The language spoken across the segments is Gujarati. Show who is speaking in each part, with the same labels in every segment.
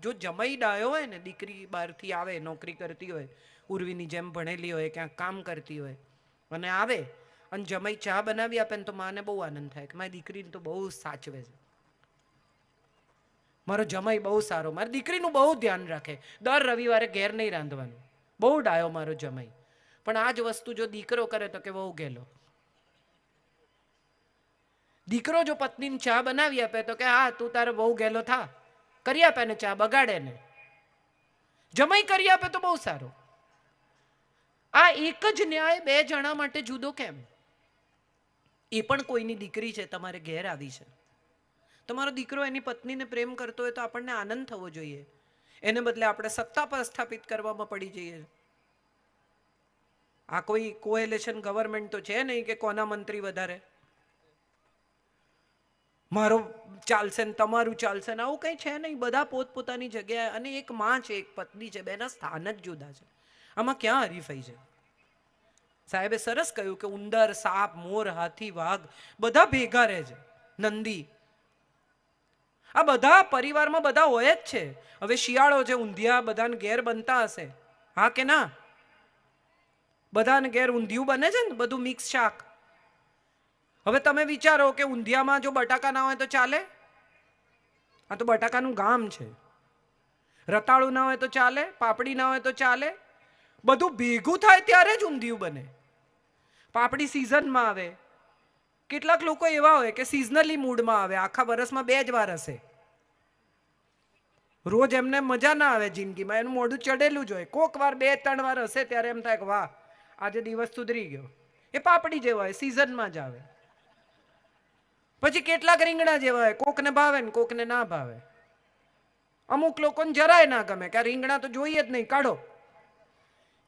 Speaker 1: જો જમાઈ ડાયો હોય ને, દીકરી બહારથી આવે, નોકરી કરતી હોય, ઉર્વીની જેમ ભણેલી હોય, ક્યાંક કામ કરતી હોય, અને આવે અને જમાઈ ચા બનાવી આપે ને તો માને બહુ આનંદ થાય કે મારી દીકરીને તો બહુ સાચવે છે, મારો જમાઈ બહુ સારો, મારી દીકરીનું બહુ ધ્યાન રાખે, દર રવિવારે ઘેર નહીં રાંધવાનું, બહુ ડાયો મારો જમાઈ. પણ આ જ વસ્તુ જો દીકરો કરે તો કે બહુ ગેલો. દીકરો જો પત્નીને ચા બનાવી આપે તો કે હા તું તારે બહુ ગેલો થા, કરી આપે ને ચા, બગાડે ને. જમાઈ કરી આપે તો બહુ સારો. આ એક જ ન્યાય બે જણા માટે જુદો કેમ? એ પણ કોઈની દીકરી છે, તમારે ઘેર આવી છે. તમારો દીકરો એની પત્નીને પ્રેમ કરતો હોય તો આપણને આનંદ થવો જોઈએ. એને બદલે આપણે સત્તા પર સ્થાપિત કરવામાં પડી જઈએ. આ કોઈ કોએલેશન ગવર્મેન્ટ તો છે નહીં કે કોના મંત્રી વધારે, મારો ચાલશે ને તમારું ચાલશે ને, આવું કંઈ છે નહીં. બધા પોતપોતાની જગ્યાએ, અને એક માં છે, એક પત્ની છે, બેના સ્થાન જ જુદા છે. આમાં ક્યાં હરીફાઈ છે? સાહેબે સરસ કહ્યું કે ઉંદર, સાપ, મોર, હાથી, વાઘ બધા ભેગા રહે છે, નંદી, આ બધા પરિવારમાં બધા હોય જ છે. હવે શિયાળો છે, ઊંધિયા બધાને ઘેર બનતા હશે, હા કે ના? બધાને ઘેર ઊંધિયું બને છે ને, બધું મિક્સ શાક. હવે તમે વિચારો કે ઊંધિયામાં જો બટાકા ના હોય તો ચાલે? આ તો બટાકાનું ગામ છે. રતાળું ના હોય તો ચાલે, પાપડી ના હોય તો ચાલે. બધું ભેગું થાય ત્યારે જ ઊંધિયું બને. પાપડી સિઝનમાં આવે. કેટલાક લોકો એવા હોય કે સિઝનલી મૂડમાં આવે, આખા વર્ષમાં 2 જ વાર હશે. રોજ એમને મજા ના આવે જિંદગીમાં, એનું મોઢું ચડેલું જ હોય. કોક વાર 2-3 વાર હશે ત્યારે એમ થાય કે વાહ આજે દિવસ સુધરી ગયો. એ પાપડી જેવા હોય, સિઝનમાં જ આવે. પછી કેટલાક રીંગણા જેવા હોય, કોકને ભાવે ને કોકને ના ભાવે. અમુક લોકોને જરાય ના ગમે કે રીંગણા તો જોઈએ જ નહીં, કાઢો.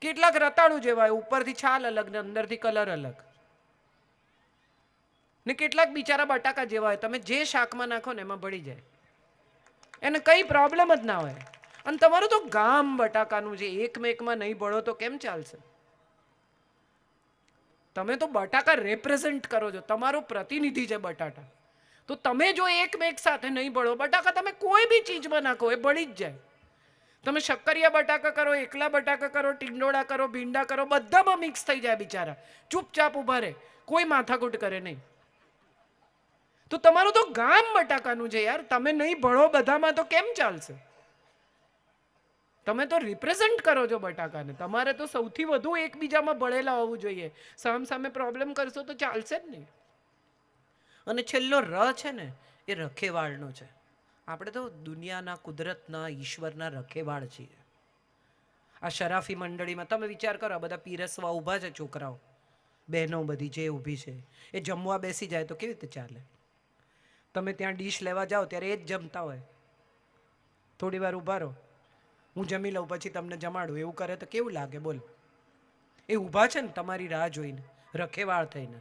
Speaker 1: કેટલાક રતાળું જેવા હોય, ઉપરથી છાલ અલગ ને અંદરથી કલર અલગ. ને કેટલાક બિચારા બટાકા જેવા હોય, તમે જે શાકમાં નાખો ને એમાં ભળી જાય, એને કઈ પ્રોબ્લેમ જ ના હોય. અને તમારું તો ગામ બટાકાનું છે, એકમેકમાં નહીં ભળો તો કેમ ચાલશે? તમે તો બટાકા રેપ્રેઝન્ટ કરો છો, તમારો પ્રતિનિધિ છે બટાટા. તો તમે જો એકમેક સાથે નહીં ભળો, બટાકા તમે કોઈ બી ચીજમાં નાખો એ ભળી જ જાય. તમે શક્કરિયા બટાકા કરો, એકલા બટાકા કરો, ટીંડોળા કરો, ભીંડા કરો, બધામાં મિક્સ થઈ જાય બિચારા. ચૂપચાપ ઉભા રહે, કોઈ માથાકૂટ કરે નહીં. તો તમારું તો ગામ બટાકાનું છે યાર, તમે નહીં ભળો બધામાં તો કેમ ચાલશે? તમે તો રિપ્રેઝન્ટ કરો છો બટાકાને, તમારે તો સૌથી વધુ એકબીજામાં ભળેલા હોવું જોઈએ. સામે પ્રોબ્લેમ કરશો તો ચાલશે જ નહીં. અને છેલ્લો ર છે ને, એ રખેવાળનો છે. આપણે તો દુનિયાના, કુદરતના, ઈશ્વરના રખેવાળ છીએ. આ શરાફી મંડળીમાં તમે વિચાર કરો, બધા પીરસવા ઊભા છે છોકરાઓ, બહેનો બધી જે ઊભી છે, એ જમવા બેસી જાય તો કેવી રીતે ચાલે? તમે ત્યાં ડીશ લેવા જાઓ ત્યારે એ જ જમતા હોય. થોડી વાર ઊભા રહો, હું જમી લઉં પછી તમને જમાડું, એવું કરે તો કેવું લાગે બોલ? એ ઊભા છે ને તમારી રાહ જોઈને, રખેવાળ થઈને.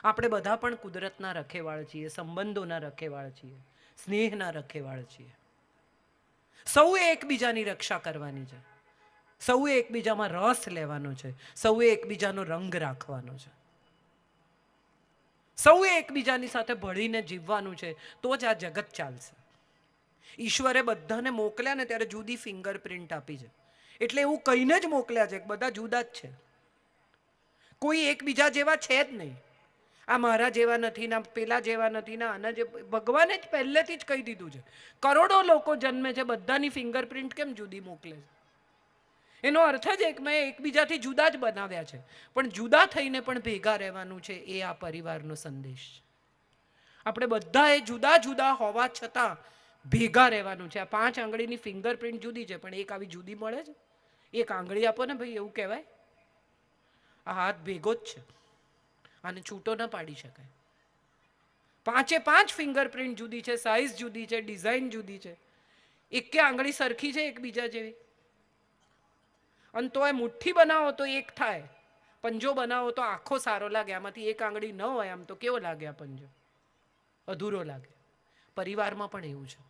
Speaker 1: આપણે બધા પણ કુદરતના રખેવાળ છીએ, સંબંધોના રખેવાળ છીએ, સ્નેહના રખેવાળ છીએ. સૌએ એકબીજાની રક્ષા કરવાની છે, સૌએ એકબીજામાં રસ લેવાનો છે, સૌએ એકબીજાનો રંગ રાખવાનો છે, સૌએ એકબીજાની સાથે ભળીને જીવવાનું છે. તો જ આ જગત ચાલશે. ઈશ્વરે બધાને મોકલ્યા ને ત્યારે જુદી ફિંગરપ્રિન્ટ આપી છે, એટલે એવું કહીને જ મોકલ્યા છે કે બધા જુદા જ છે, કોઈ એકબીજા જેવા છે જ નહીં. આ મારા જેવા નથી, ના પેલા જેવા નથી, ના આના જે, ભગવાને જ પહેલેથી જ કહી દીધું છે. કરોડો લોકો જન્મે છે, બધાની ફિંગરપ્રિન્ટ કેમ જુદી મોકલે છે? એનો અર્થ જ એક, મેં એકબીજાથી જુદા જ બનાવ્યા છે, પણ જુદા થઈને પણ ભેગા રહેવાનું છે. એ આ પરિવારનો સંદેશ છે. આપણે બધાએ જુદા જુદા હોવા છતાં ભેગા રહેવાનું છે. આ 5 આંગળીની ફિંગરપ્રિન્ટ જુદી છે, પણ એક આવી જુદી મળે છે? એક આંગળી આપો ને ભાઈ, એવું કહેવાય? આ હાથ ભેગો જ છે, આને છૂટો ના પાડી શકાય. 5 ફિંગરપ્રિન્ટ જુદી છે, સાઇઝ જુદી છે, ડિઝાઇન જુદી છે. એકે આંગળી સરખી છે એકબીજા જેવી? અને તો એ મુઠ્ઠી બનાવો તો એક થાય, પંજો બનાવો તો આખો સારો લાગે. આમાંથી એક આંગળી ન હોય આમ તો કેવો લાગે આ પંજો? અધૂરો લાગે. પરિવારમાં પણ એવું છે,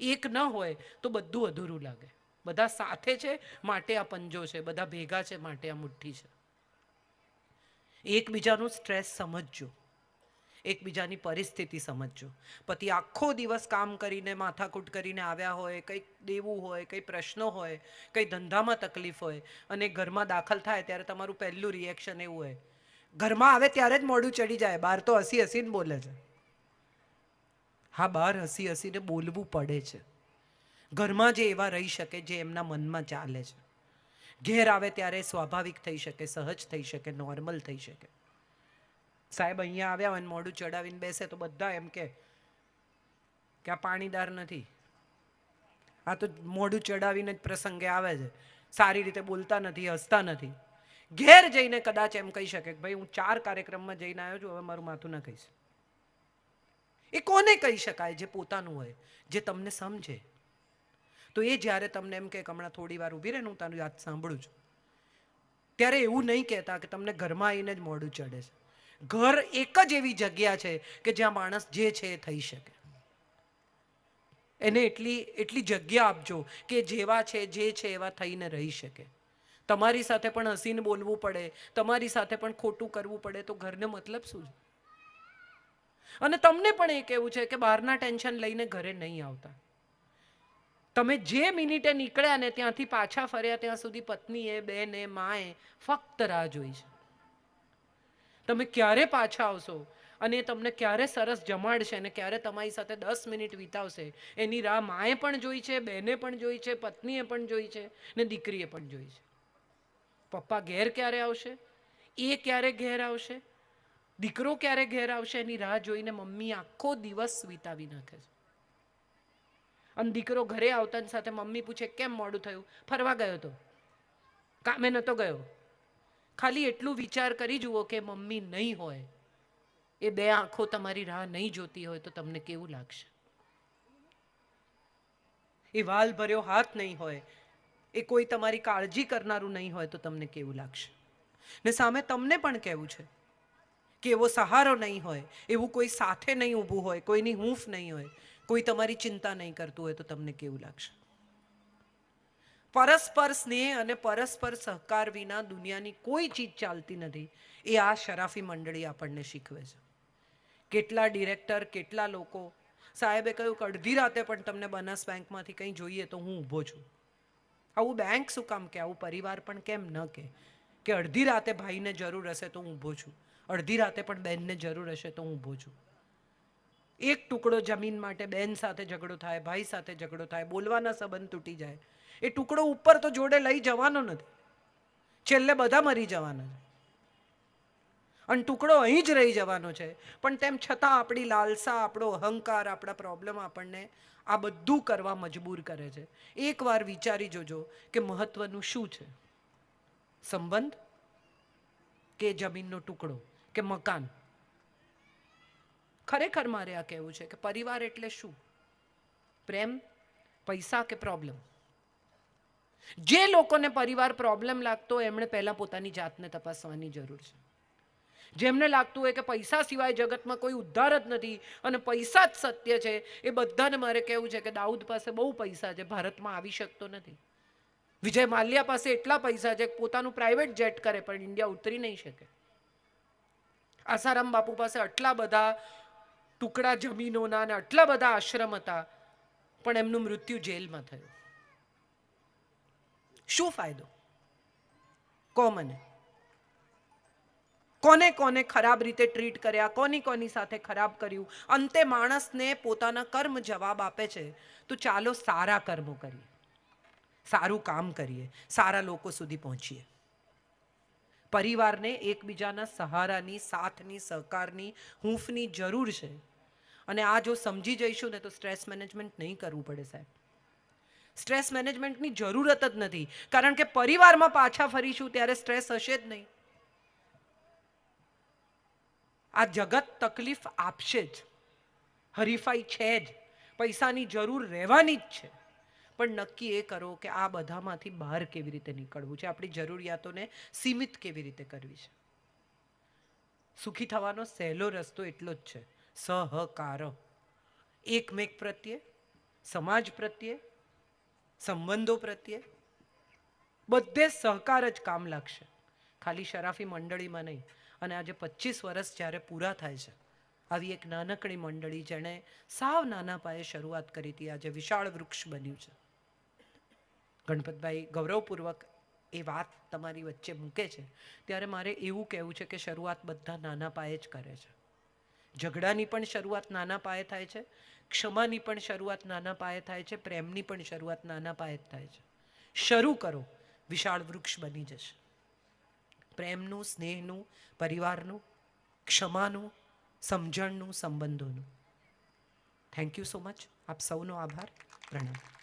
Speaker 1: એક ન હોય તો બધું અધૂરું લાગે. બધા સાથે છે માટે આ પંજો છે, બધા ભેગા છે માટે આ મુઠ્ઠી છે. એકબીજાનું સ્ટ્રેસ સમજજો, એકબીજાની પરિસ્થિતિ સમજજો. પતિ આખો દિવસ કામ કરીને માથાકૂટ કરીને આવ્યા હોય, કંઈક દેવું હોય, કંઈ પ્રશ્નો હોય, કંઈ ધંધામાં તકલીફ હોય, અને ઘરમાં દાખલ થાય ત્યારે તમારું પહેલું રિએક્શન એવું હોય, ઘરમાં આવે ત્યારે જ મોઢું ચડી જાય, બહાર તો હસી હસીને બોલે છે. હા, બહાર હસી હસીને બોલવું પડે છે. ઘરમાં જે એવા રહી શકે જે એમના મનમાં ચાલે છે. ઘેર આવે ત્યારે સ્વાભાવિક થઈ શકે, સહજ થઈ શકે, નોર્મલ થઈ શકે. સાહેબ અહીંયા આવ્યા હોય ને મોઢું ચડાવીને બેસે તો બધા એમ કે આ પાણીદાર નથી, આ તો મોઢું ચડાવીને જ પ્રસંગે આવે છે, સારી રીતે બોલતા નથી, હસતા નથી. ઘેર જઈને કદાચ એમ કહી શકે કે ભાઈ હું 4 કાર્યક્રમમાં જઈને આવ્યો છું, હવે મારું માથું ન કહીશ. એ કોને કહી શકાય? જે પોતાનું હોય, જે તમને સમજે. તો એ જ્યારે તમને એમ કે હમણાં થોડી વાર ઊભી રહે ને હું તારી વાત સાંભળું છું, ત્યારે એવું નહીં કહેતા કે તમને ઘરમાં આવીને જ મોઢું ચડે છે. ઘર એક જ એવી જગ્યા છે કે જ્યાં માણસ જે છે એ થઈ શકે. એને એટલી જગ્યા આપજો કે જેવા છે જે છે એવા થઈને રહી શકે. તમારી સાથે પણ હસીને બોલવું પડે, તમારી સાથે પણ ખોટું કરવું પડે તો ઘરને મતલબ શું છે? અને તમને પણ એ કહેવું છે કે બહારના ટેન્શન લઈને ઘરે નહીં આવતા. તમે જે મિનિટે નીકળ્યા ને ત્યાંથી પાછા ફર્યા ત્યાં સુધી પત્નીએ, બેને, માએ ફક્ત રાહ જોઈ છે. તમે ક્યારે પાછા આવશો અને તમને ક્યારે સરસ જમાડશે અને ક્યારે તમારી સાથે 10 મિનિટ વિતાવશે એની રાહ માએ પણ જોઈ છે, બેને પણ જોઈ છે, પત્નીએ પણ જોઈ છે ને દીકરીએ પણ જોઈ છે. પપ્પા ઘેર ક્યારે આવશે, એ ક્યારે ઘેર આવશે, દીકરો ક્યારે ઘેર આવશે, એની રાહ જોઈને મમ્મી આખો દિવસ વિતાવી નાખે છે. અને દીકરો ઘરે આવતાની સાથે મમ્મી પૂછે કેમ મોડું થયું? ફરવા ગયો તો, કામે નહોતો ગયો. ખાલી એટલું વિચાર કરી જુઓ કે મમ્મી નહીં હોય, એ 2 આંખો તમારી રાહ નહીં જોતી હોય તો તમને કેવું લાગશે? એ વાલ ભર્યો હાથ નહીં હોય, એ કોઈ તમારી કાળજી કરનારું નહીં હોય તો તમને કેવું લાગશે? ને સામે તમને પણ કહેવું છે કે એવો સહારો નહીં હોય, એવું કોઈ સાથે નહીં ઊભું હોય, કોઈની હૂંફ નહીં હોય, કોઈ તમારી ચિંતા નહીં કરતું હોય તો તમને કેવું લાગશે? પરસ્પર સ્નેહ અને પરસ્પર સહકાર વિના દુનિયાની કોઈ ચીજ ચાલતી નથી. એ આ શરાફી મંડળી આપણને શીખવે છે. કેટલા ડિરેક્ટર, કેટલા લોકો, સાહેબે કહ્યું કે અડધી રાતે પણ તમને બનાસ બેંકમાંથી કંઈ જોઈએ તો હું ઊભો છું. આવું બેંક શું કામ કે? આવું પરિવાર પણ કેમ ન કે અડધી રાતે ભાઈને જરૂર હશે તો હું ઊભો છું, અડધી રાતે પણ બેનને જરૂર હશે તો હું ઊભો છું. એક ટુકડો જમીન માટે બેન સાથે ઝઘડો થાય, ભાઈ સાથે ઝઘડો થાય, બોલવાના સંબંધ તૂટી જાય, એ ટુકડો ઉપર તો જોડે લઈ જવાનો નથી, છેલ્લે બધા મરી જવાના છે અને ટુકડો અહીં જ રહી જવાનો છે. પણ તેમ છતાં આપણી લાલસા, આપણો અહંકાર, આપણા પ્રોબ્લેમ આપણને આ બધું કરવા મજબૂર કરે છે. એકવાર વિચારી જોજો કે મહત્વનું શું છે, સંબંધ કે જમીનનો ટુકડો કે મકાન? ખરેખર મારે આ કહેવું છે કે પરિવાર એટલે શું? પ્રેમ, પૈસા કે પ્રોબ્લેમ? જે લોકોને પરિવાર પ્રોબ્લેમ લાગતો હોય એમણે પહેલાં પોતાની જાતને તપાસવાની જરૂર છે. જેમને લાગતું હોય કે પૈસા સિવાય જગતમાં કોઈ ઉદ્ધાર જ નથી અને પૈસા જ સત્ય છે, એ બધાને મારે કહેવું છે કે દાઉદ પાસે બહુ પૈસા છે, ભારતમાં આવી શકતો નથી. વિજય માલ્યા પાસે એટલા પૈસા છે પોતાનું પ્રાઇવેટ જેટ કરે પણ ઇન્ડિયા ઉતરી નહીં શકે. આસારામ બાપુ પાસે આટલા બધા ટુકડા જમીનોના અને આટલા બધા આશ્રમ હતા પણ એમનું મૃત્યુ જેલમાં થયું. શું ફાયદો? કહો મને. કોને કોને ખરાબ રીતે ટ્રીટ કર્યા, કોની સાથે ખરાબ કર્યું, અંતે માણસને પોતાના કર્મ જવાબ આપે છે. તો ચાલો સારા કર્મો કરીએ, સારું કામ કરીએ, સારા લોકો સુધી પહોંચીએ. પરિવારને એકબીજાના સહારાની, સાથની, સહકારની, હૂંફની જરૂર છે. અને આ જો સમજી જઈશું ને તો સ્ટ્રેસ મેનેજમેન્ટ નહીં કરવું પડે સાહેબ. સ્ટ્રેસ મેનેજમેન્ટની જરૂરત જ નથી, કારણ કે પરિવારમાં પાછા ફરીશું ત્યારે સ્ટ્રેસ હશે જ નહીં. આ જગત તકલીફ આપશે જ, હરીફાઈ છે જ, પૈસાની જરૂર રહેવાની જ છે. પણ નક્કી એ કરો કે આ બધામાંથી બહાર કેવી રીતે નીકળવું છે, આપણી જરૂરિયાતોને સીમિત કેવી રીતે કરવી છે. સુખી થવાનો સહેલો રસ્તો એટલો જ છે, સહકાર. એકમેક પ્રત્યે, સમાજ પ્રત્યે, સંબંધો પ્રત્યે બધે સહકાર જ કામ લાગશે, ખાલી શરાફી મંડળીમાં નહીં. અને આજે 25 વર્ષ જ્યારે પૂરા થાય છે આવી એક નાનકડી મંડળી જેણે સાવ નાના પાયે શરૂઆત કરી હતી, આજે વિશાળ વૃક્ષ બન્યું છે. ગણપતભાઈ ગૌરવપૂર્વક એ વાત તમારી વચ્ચે મૂકે છે ત્યારે મારે એવું કહેવું છે કે શરૂઆત બધા નાના પાયે જ કરે છે. ઝઘડાની પણ શરૂઆત નાના પાયે થાય છે, ક્ષમાની પણ શરૂઆત નાના પાયે થાય છે, પ્રેમની પણ શરૂઆત નાના પાયે જ થાય છે. શરૂ કરો, વિશાળ વૃક્ષ બની જશે. પ્રેમનું, સ્નેહનું, પરિવારનું, ક્ષમાનું, સમજણનું, સંબંધોનું. Thank you so much. આપ સૌનો આભાર. પ્રણામ.